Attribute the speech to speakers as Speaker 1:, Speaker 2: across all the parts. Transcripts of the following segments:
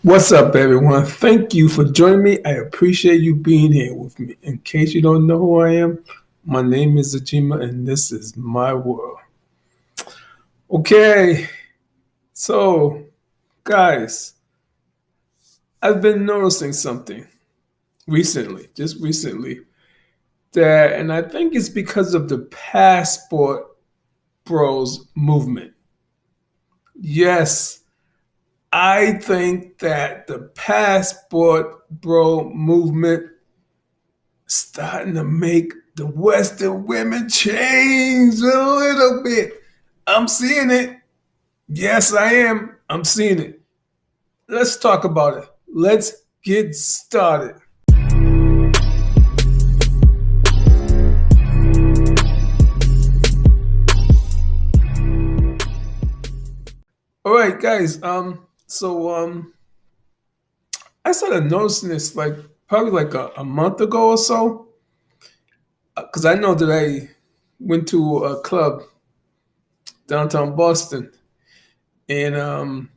Speaker 1: What's up, everyone? Thank you for joining me. I appreciate you being here with me. In case you don't know who I am, my name is Agymah, and this is my world. Okay, so guys, I've been noticing something recently, just recently, and I think it's because of the Passport Bros movement. Yes, I think that the Passport Bro movement starting to make the Western women change a little bit. I'm seeing it. Yes, I am. I'm seeing it. Let's talk about it. Let's get started. All right, guys. I started noticing this like probably like a month ago or so, because I know that I went to a club downtown Boston, and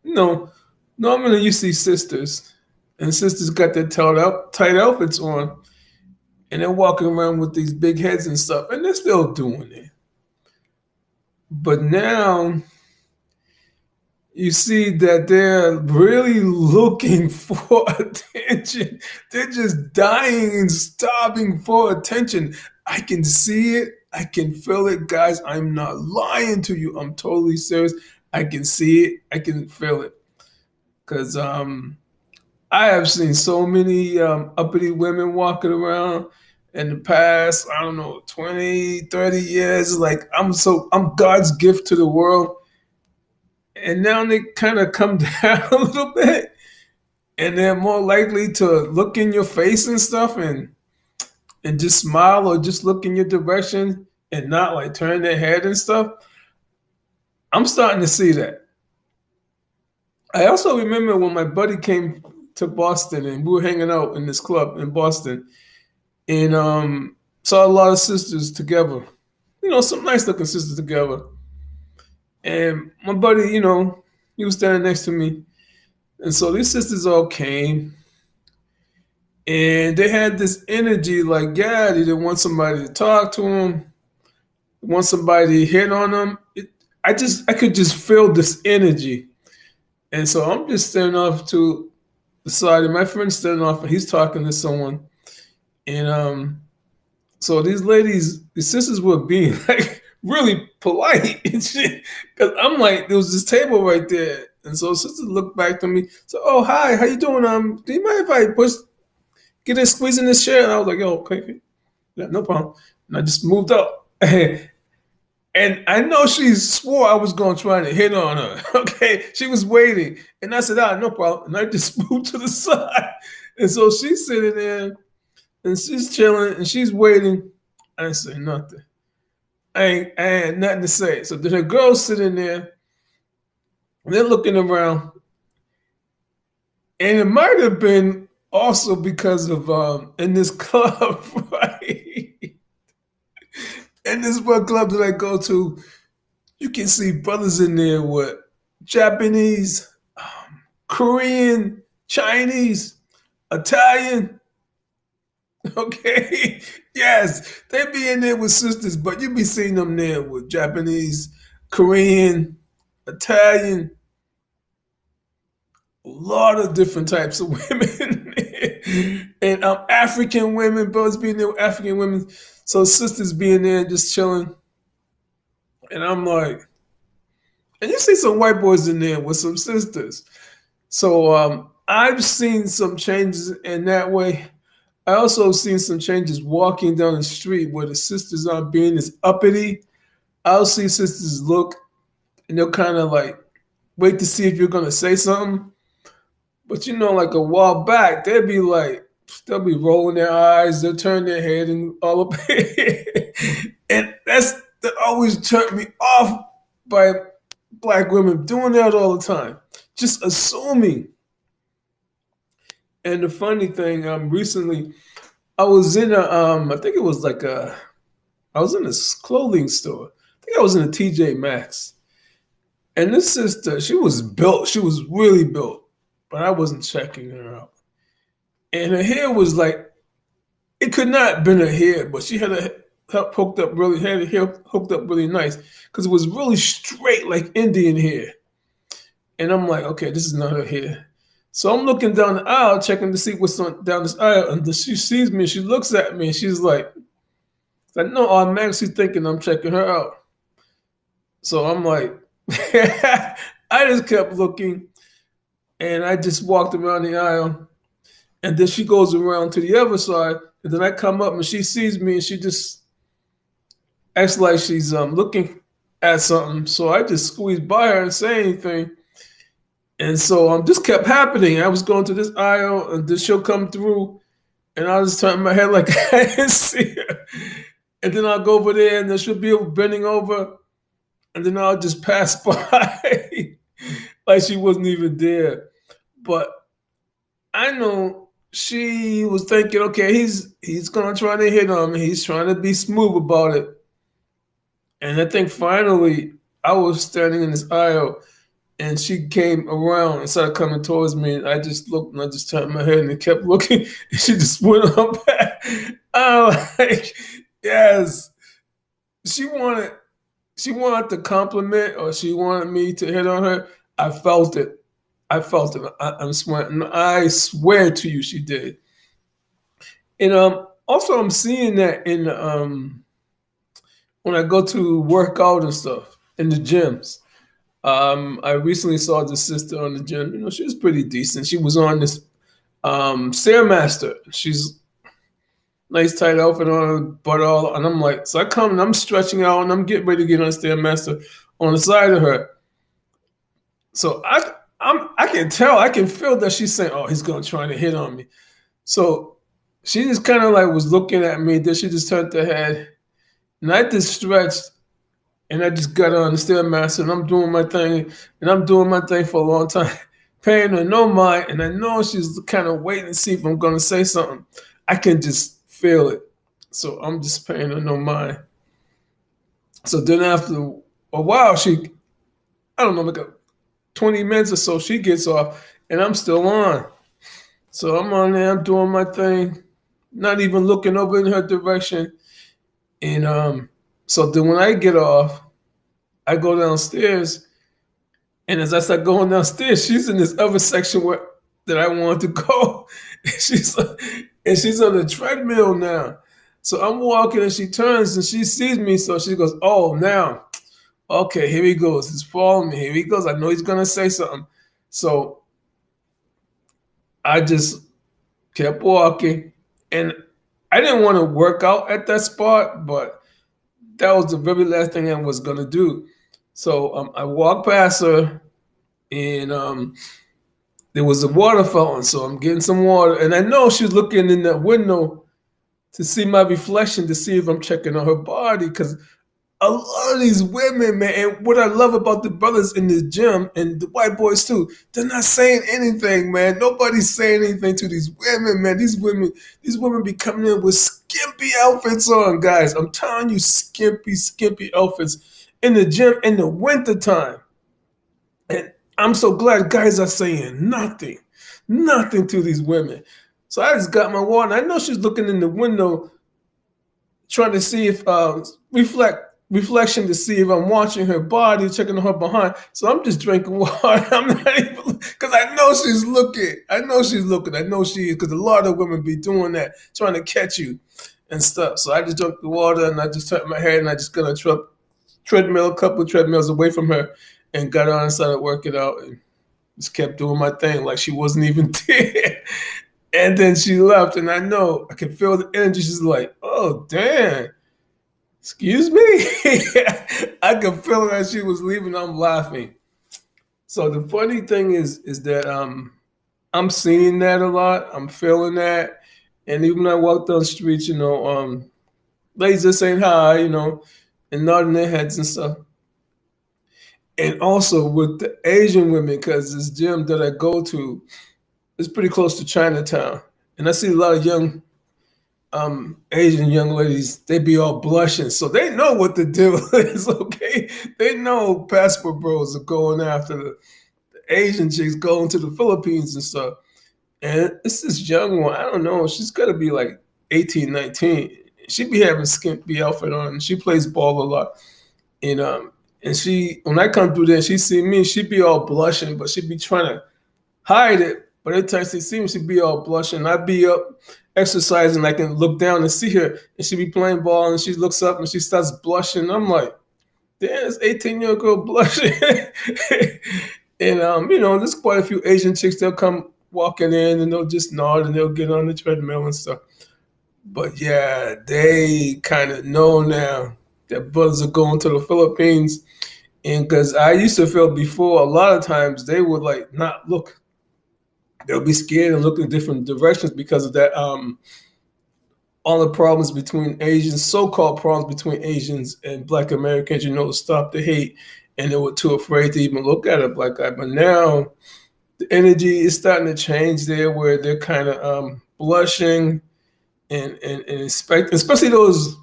Speaker 1: you know, normally you see sisters, and sisters got their tight outfits on, and they're walking around with these big heads and stuff, and they're still doing it. But now you see that they're really looking for attention. They're just dying and starving for attention. I can see it. I can feel it, guys. I'm not lying to you. I'm totally serious. I can see it. I can feel it. Because I have seen so many uppity women walking around in the past, I don't know, 20, 30 years. Like I'm God's gift to the world. And now they kind of come down a little bit and they're more likely to look in your face and stuff and just smile or just look in your direction and not like turn their head and stuff. I'm starting to see that. I also remember when my buddy came to Boston and we were hanging out in this club in Boston and saw a lot of sisters together. Some nice looking sisters together. And my buddy, he was standing next to me. And so these sisters all came and they had this energy like, yeah, they didn't want somebody to talk to them, want somebody to hit on them. I could just feel this energy. And so I'm just standing off to the side, and my friend's standing off and he's talking to someone. And so these sisters were being like really polite and shit. Cause I'm like, there was this table right there. And so sisters looked back to me. So, oh hi, how you doing? Do you mind if I get in squeeze in this chair? And I was like, yo, okay. Yeah, no problem. And I just moved up. And I know she swore I was gonna try to hit on her. Okay. She was waiting. And I said, no problem. And I just moved to the side. And so she's sitting there and she's chilling and she's waiting. I didn't say nothing. I had nothing to say. So there's a girl sitting there, and they're looking around. And it might have been also because of in this club, right? In this one club that I go to, you can see brothers in there with Japanese, Korean, Chinese, Italian. Okay. Yes, they be in there with sisters, but you be seeing them there with Japanese, Korean, Italian, a lot of different types of women. And African women, brothers being there with African women. So sisters being there just chilling. And I'm like, and you see some white boys in there with some sisters. So I've seen some changes in that way. I also seen some changes walking down the street where the sisters aren't being as uppity. I'll see sisters look and they'll kind of like wait to see if you're gonna say something. But like a while back, they'll be rolling their eyes, they'll turn their head and all of it. And that always turned me off by black women doing that all the time. Just assuming. And the funny thing, recently I was in I think it was I was in a clothing store. I think I was in a TJ Maxx. And this sister, she was built. She was really built. but I wasn't checking her out. And her hair was like, it could not have been her hair, but she had her hooked up really, had her hair hooked up really nice because it was really straight like Indian hair. And I'm like, okay, this is not her hair. So I'm looking down the aisle, checking to see what's down this aisle, and she sees me, and she looks at me, and she's like, no, automatically thinking I'm checking her out. So I'm like, I just kept looking, and I just walked around the aisle, and then she goes around to the other side, and then I come up, and she sees me, and she just acts like she's looking at something. So I just squeezed by her and say anything. And so this kept happening. I was going to this aisle, and then she'll come through, and I'll just turn my head like I didn't see her. And then I'll go over there, and then she'll be bending over, and then I'll just pass by like she wasn't even there. But I know she was thinking, okay, he's gonna try to hit on me. He's trying to be smooth about it. And I think finally I was standing in this aisle, and she came around and started coming towards me, and I just looked, and I just turned my head, and it kept looking, and she just went on back. I'm like, yes. She wanted the compliment, or she wanted me to hit on her. I felt it. I'm swearing. I swear to you, she did. And also I'm seeing that in when I go to work out and stuff in the gyms. I recently saw this sister on the gym. You know, she was pretty decent. She was on this Stairmaster. She's nice tight outfit on her butt all, and I'm like, so I come and I'm stretching out and I'm getting ready to get on the Stairmaster on the side of her. So I can tell, I can feel that she's saying, oh, he's gonna try to hit on me. So she just kind of like was looking at me, then she just turned her head, and I just stretched, and I just got on the Stairmaster, and I'm doing my thing, and I'm doing my thing for a long time, paying her no mind, and I know she's kind of waiting to see if I'm gonna say something. I can just feel it. So I'm just paying her no mind. So then after a while, I don't know, like 20 minutes or so, she gets off, and I'm still on. So I'm on there, I'm doing my thing, not even looking over in her direction. And so then when I get off, I go downstairs, and as I start going downstairs, she's in this other section that I want to go. she's on the treadmill now. So I'm walking, and she turns, and she sees me, so she goes, oh, now, okay, here he goes. He's following me. Here he goes. I know he's going to say something. So I just kept walking, and I didn't want to work out at that spot, but that was the very last thing I was going to do. So I walked past her, and there was a water fountain, so I'm getting some water, and I know she's looking in that window to see my reflection, to see if I'm checking on her body, because a lot of these women, man, and what I love about the brothers in the gym and the white boys too, they're not saying anything, man. Nobody's saying anything to these women, man. These women be coming in with skimpy outfits on, guys. I'm telling you, skimpy outfits in the gym in the wintertime. And I'm so glad guys are saying nothing to these women. So I just got my water. I know she's looking in the window, trying to see if reflection to see if I'm watching her body, checking on her behind. So I'm just drinking water. I'm not even, because I know she's looking. I know she is, because a lot of women be doing that, trying to catch you and stuff. So I just drank the water, and I just turned my head, and I just got on a treadmill, a couple of treadmills away from her, and got on and started working out, and just kept doing my thing like she wasn't even there. And then she left, and I know I could feel the energy. She's like, oh, damn. Excuse me? I could feel it as she was leaving. I'm laughing. So the funny thing is that I'm seeing that a lot. I'm feeling that. And even when I walk down the street, ladies are saying hi, and nodding their heads and stuff. And also with the Asian women, because this gym that I go to is pretty close to Chinatown. And I see a lot of young Asian young ladies, they be all blushing. So they know what the deal is, okay? They know passport bros are going after Asian chicks going to the Philippines and stuff. And it's this young one. I don't know. She's got to be like 18, 19. She be having skimpy outfit on. She plays ball a lot. And she when I come through there, she see me. She be all blushing, but she be trying to hide it. But every time she see me, she be all blushing. I be up exercising. I can look down and see her, and she be playing ball, and she looks up and she starts blushing. I'm like, damn, this 18-year-old girl blushing. And there's quite a few Asian chicks. They'll come walking in and they'll just nod and they'll get on the treadmill and stuff. But yeah, they kind of know now that brothers are going to the Philippines. And because I used to feel before, a lot of times they would like not look. They'll be scared and look in different directions because of that. All the problems between Asians, so-called problems between Asians and Black Americans, to stop the hate, and they were too afraid to even look at a black guy. But now the energy is starting to change there, where they're kind of blushing and expect, especially those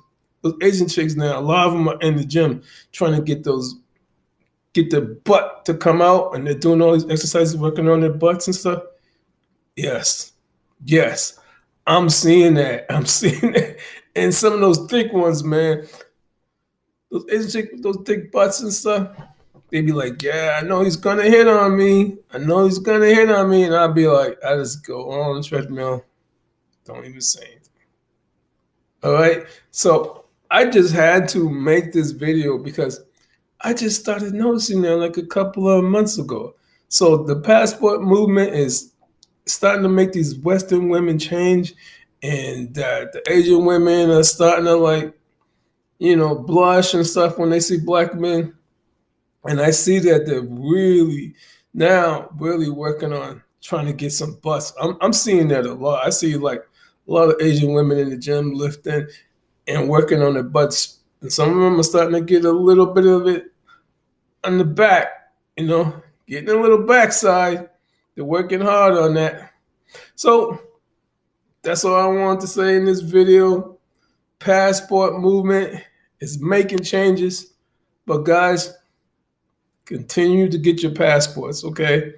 Speaker 1: Asian chicks now. A lot of them are in the gym trying to get their butt to come out, and they're doing all these exercises, working on their butts and stuff. Yes, yes. I'm seeing that. I'm seeing that. And some of those thick ones, man, those Asian chicks with those thick butts and stuff, they be like, yeah, I know he's gonna hit on me. I know he's gonna hit on me. And I'll be like, I just go on the treadmill. Don't even say anything. All right. So I just had to make this video because I just started noticing that like a couple of months ago. So the passport movement is starting to make these Western women change, and the Asian women are starting to like, blush and stuff when they see black men. And I see that they're really working on trying to get some butts. I'm seeing that a lot. I see like a lot of Asian women in the gym lifting and working on their butts. And some of them are starting to get a little bit of it on the back, getting a little backside. They're working hard on that. So that's all I wanted to say in this video. Passport movement is making changes. But guys, continue to get your passports, okay?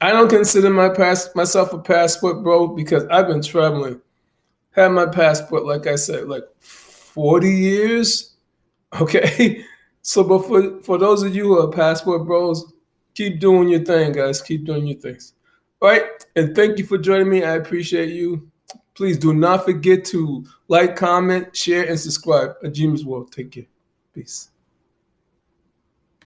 Speaker 1: I don't consider myself a passport bro because I've been traveling. Had my passport, like I said, like 40 years, okay? So, but for those of you who are passport bros, keep doing your thing, guys. Keep doing your things. All right? And thank you for joining me. I appreciate you. Please do not forget to like, comment, share, and subscribe. Agymah's World. Take care. Peace.